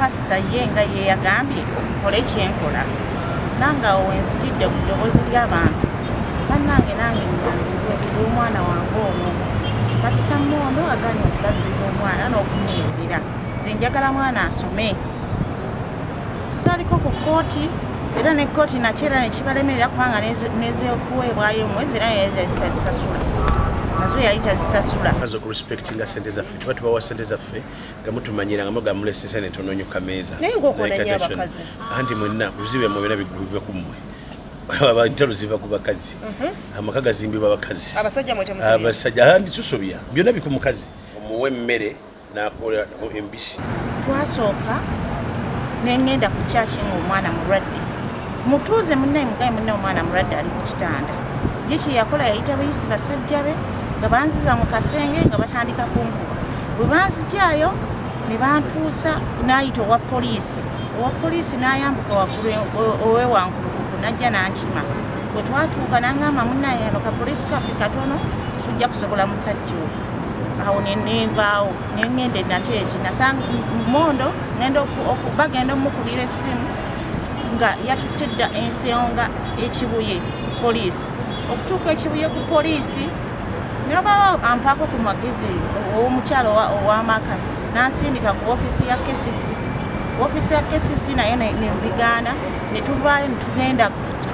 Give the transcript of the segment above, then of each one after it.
pasita ye nga ye yagambye okole kyenkola nanga wenzikidde ku ddoboozi ly'abantu bannange nange nyambibwe omwana wange omwo pasita Mmondo aganye okulabirira omwana n'okumuyimirira nze njagala mwana asome aliko ku kkooti era ne kkooti nakyo era ne kibalemerera kubanga nezeekuweebwayo omwezi era nezitazisasula nazo yali tazisasula azo ku respectinga sente zaffe tuba tubawa sente zaffe nga mutumanyira nga muga mulesesa ne tononyoka meeza naye ng'okola nnyo abakazi anti mwenna kuzibe mu bina bive ku mmwe abantu ziva ku bakazi amaka gazimbibwa abakazi abasajja mwete musajja abasajja andi tusobya byonna biku mukazi omuwe mmere n'akola embisi twasooka nengenda ku kyaki ng'omwana mulwadde mutuuze munnaye mugaye munnaye omwana mulwadde ali ku kitanda ye kye yakola yayita bayisi basajja be nga banziza mu kasenge nga batandika kunkuba bwe banzijaayo ne bantuusa n'ayita owa poliisi n'ayambuka waggulu owewankulukuku najja n'ankima bwe twatuuka n'angamba munnaye yano ka poliisi kaffe katono tujja kusobola musajja oyo awo nenvaawo nengende nate eti nasanga Mmondo bagenda omukubira essimu nga yatutte dda ensonga ekibuye ku poliisi okutuuka ekibuye ku poliisi nabawo ampaako ku magezi ow'omukyalo ow'amaka n'ansindika ku ofiisi ya KCC nayo nebigaana ne tuvaayo ne tugenda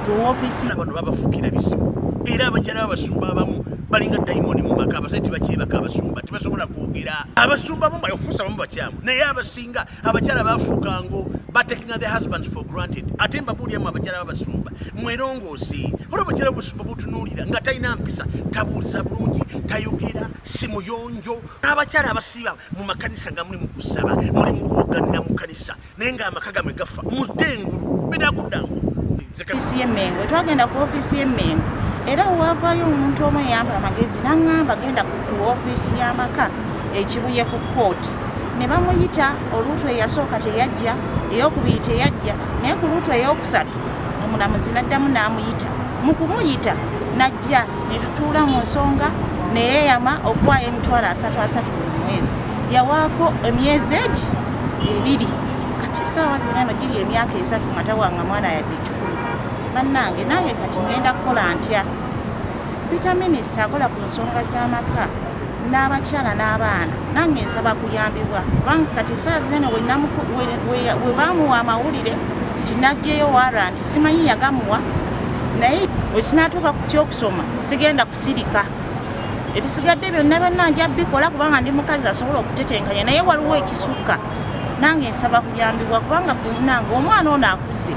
ku ofiisi abantu babafuukira bizibu era abakyala b'abasumba abamu balinga dayimoni mu maka abasajja tibakyebaka abasumba tibasobola kwogera abasumba abamu bayofuusa abamu bakyamu naye abasinga abakyala bafuukango batakinga their husbands for granted ate mbabuuliramu abakyala b'abasumba mwerongoosi olwo abakyala b'obusumba butunuulira nga talina mpisa tabuuliza bulungi tayogera si muyonjo n'abakyala abasiiba mu makanisa nga muli mu kusaba muli mu kuwoganira mu kanisa naye ng'amaka gamwe gafa mudengulu bedaguddangu ofiisi y'Emmengo twagenda ku ofiisi y'Emmengo era wavaayo omuntu omu eyampa amagezi n'aŋŋamba genda ku ofiisi y'amaka ekibuye ku kkooti ne bamuyita oluutu eyasooka teyajja ey'okubiri teyajja naye ku luutu ey'okusatu omulamuzi n'addamu n'amuyita mu kumuyita najja ne tutuula mu nsonga neyeeyama okuwaayo emitwalo 33 buli mwezi yawaako emyezi egi 2 kati saawa zino giri emyaka 3 nga tawanga mwana yadde 10 bannange nange kati ngenda kukola ntya Peter Minisita akola ku nsonga z'amaka n'abakyala n'abaana nange nsaba kuyambibwa kubanga kati saa zino we baamuwa amawulire nti najjeyo waranti simanyi yagamuwa naye wekinaatuuka ku kyokusoma sigenda kusirika ebisigadde byonna bannanja bikola kubanga ndi mukazi asobola okutetenkanya naye waliwo ekisukka nange nsaba kuyambibwa kubanga kunnange omwana ono akuze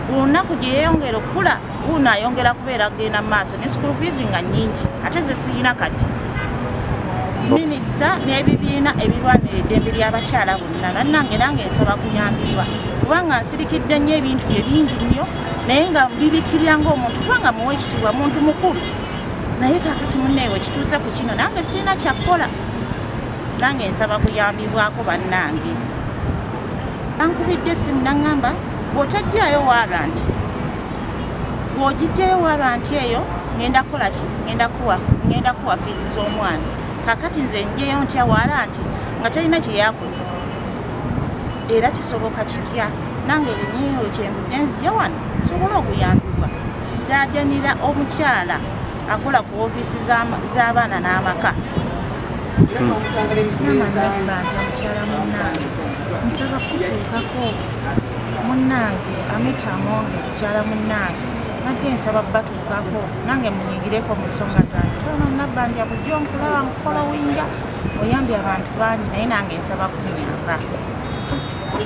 olunaku gye yeeyongera okukula uno ayongera kubeera agenda mu maaso ne school fees nga nnyingi ate ze sirina kati Minisita n'ebibiina ebirwanira eddembe ly'abakyala bonna nannange nange nsaba kuyambibwa kubanga nsirikidde nnyo ebintu bye bingi nnyo naye nga bibikkirira ng'omuntu kubanga muwe ekitiibwa muntu mukulu naye kaakati munneewe kituuse ku kino nange sirina kyakkola nange nsaba kuyambibwako bannange bankubidde essimu naŋŋamba bw'otajjayo waranti bw'ogijjayo waranti eyo ngenda kukola ki ngenda kuwa fiizi z'omwana kaakati nze njeyo ntya waranti nga talina kye yakoze era kisoboka kitya nange nyiyo kyembudde nzija wano nsobole okuyambibwa ndaajanira omukyala akola ku ofiisi z'abaana n'amaka namanabbanja mukyala munnange nsaba kutuukako munnange Amita Amonge mukyala munnange nadde nsaba batuukako nange munyingireko mu nsonga zange nabbanja bujjo nkulaba nkufolowinga oyambye abantu bangi naye nange nsaba kunyamba